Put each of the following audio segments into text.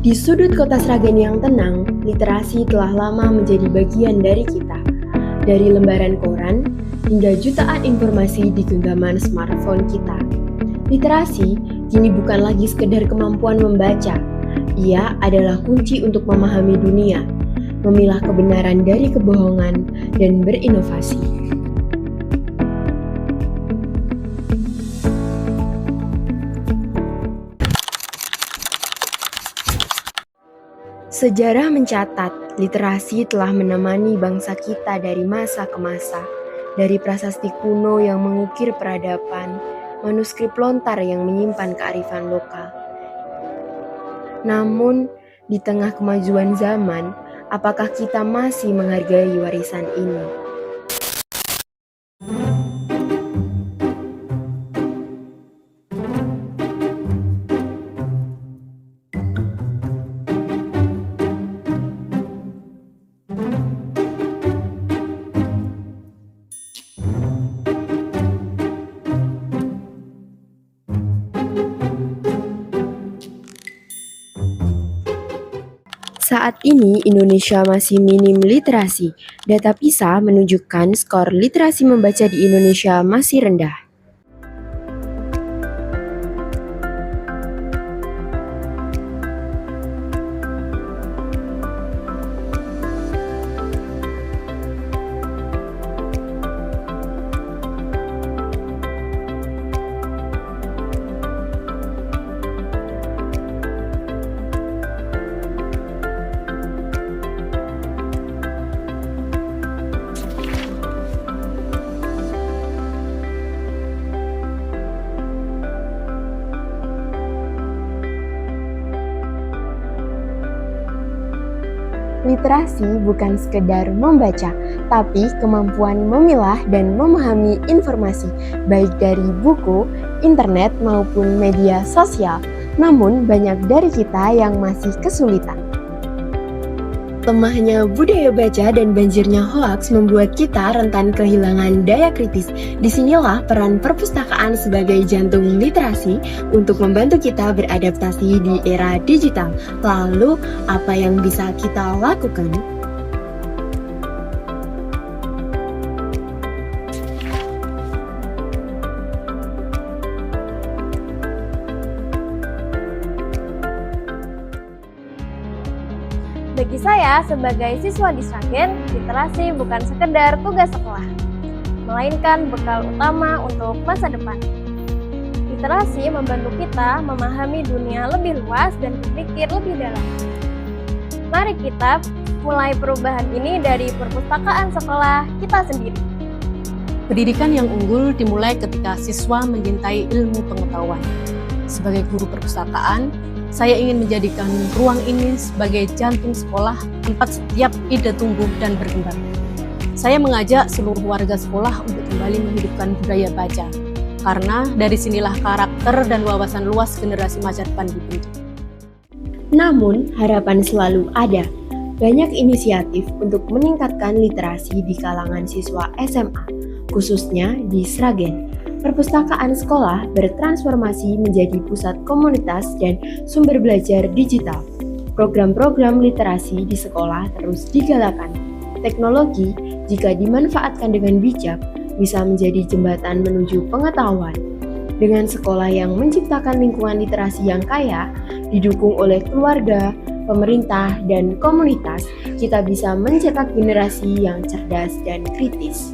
Di sudut kota Sragen yang tenang, literasi telah lama menjadi bagian dari kita. Dari lembaran koran hingga jutaan informasi di genggaman smartphone kita. Literasi kini bukan lagi sekedar kemampuan membaca. Ia adalah kunci untuk memahami dunia, memilah kebenaran dari kebohongan, dan berinovasi. Sejarah mencatat, literasi telah menemani bangsa kita dari masa ke masa. Dari prasasti kuno yang mengukir peradaban, manuskrip lontar yang menyimpan kearifan lokal. Namun, di tengah kemajuan zaman, apakah kita masih menghargai warisan ini? Saat ini Indonesia masih minim literasi. Data PISA menunjukkan skor literasi membaca di Indonesia masih rendah. Literasi bukan sekedar membaca, tapi kemampuan memilah dan memahami informasi, baik dari buku, internet, maupun media sosial. Namun, banyak dari kita yang masih kesulitan. Lemahnya budaya baca dan banjirnya hoaks membuat kita rentan kehilangan daya kritis. Disinilah peran perpustakaan sebagai jantung literasi untuk membantu kita beradaptasi di era digital. Lalu, apa yang bisa kita lakukan? Bagi saya, sebagai siswa di Sragen, literasi bukan sekedar tugas sekolah, melainkan bekal utama untuk masa depan. Literasi membantu kita memahami dunia lebih luas dan berpikir lebih dalam. Mari kita mulai perubahan ini dari perpustakaan sekolah kita sendiri. Pendidikan yang unggul dimulai ketika siswa mencintai ilmu pengetahuan. Sebagai guru perpustakaan, saya ingin menjadikan ruang ini sebagai jantung sekolah, tempat setiap ide tumbuh dan berkembang. Saya mengajak seluruh warga sekolah untuk kembali menghidupkan budaya baca, karena dari sinilah karakter dan wawasan luas generasi masa depan dibentuk. Namun, harapan selalu ada. Banyak inisiatif untuk meningkatkan literasi di kalangan siswa SMA, khususnya di Sragen. Perpustakaan sekolah bertransformasi menjadi pusat komunitas dan sumber belajar digital. Program-program literasi di sekolah terus digalakan. Teknologi, jika dimanfaatkan dengan bijak, bisa menjadi jembatan menuju pengetahuan. Dengan sekolah yang menciptakan lingkungan literasi yang kaya, didukung oleh keluarga, pemerintah, dan komunitas, kita bisa mencetak generasi yang cerdas dan kritis.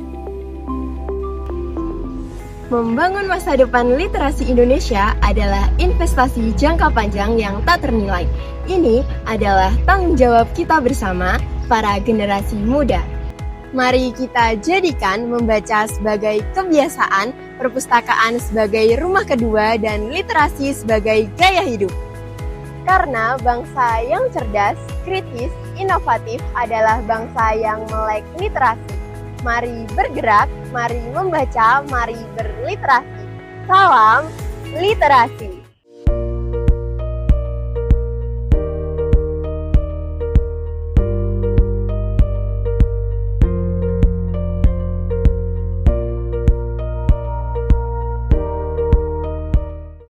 Membangun masa depan literasi Indonesia adalah investasi jangka panjang yang tak ternilai. Ini adalah tanggung jawab kita bersama, para generasi muda. Mari kita jadikan membaca sebagai kebiasaan, perpustakaan sebagai rumah kedua, dan literasi sebagai gaya hidup. Karena bangsa yang cerdas, kritis, inovatif adalah bangsa yang melek literasi. Mari bergerak, mari membaca, mari berliterasi. Salam literasi.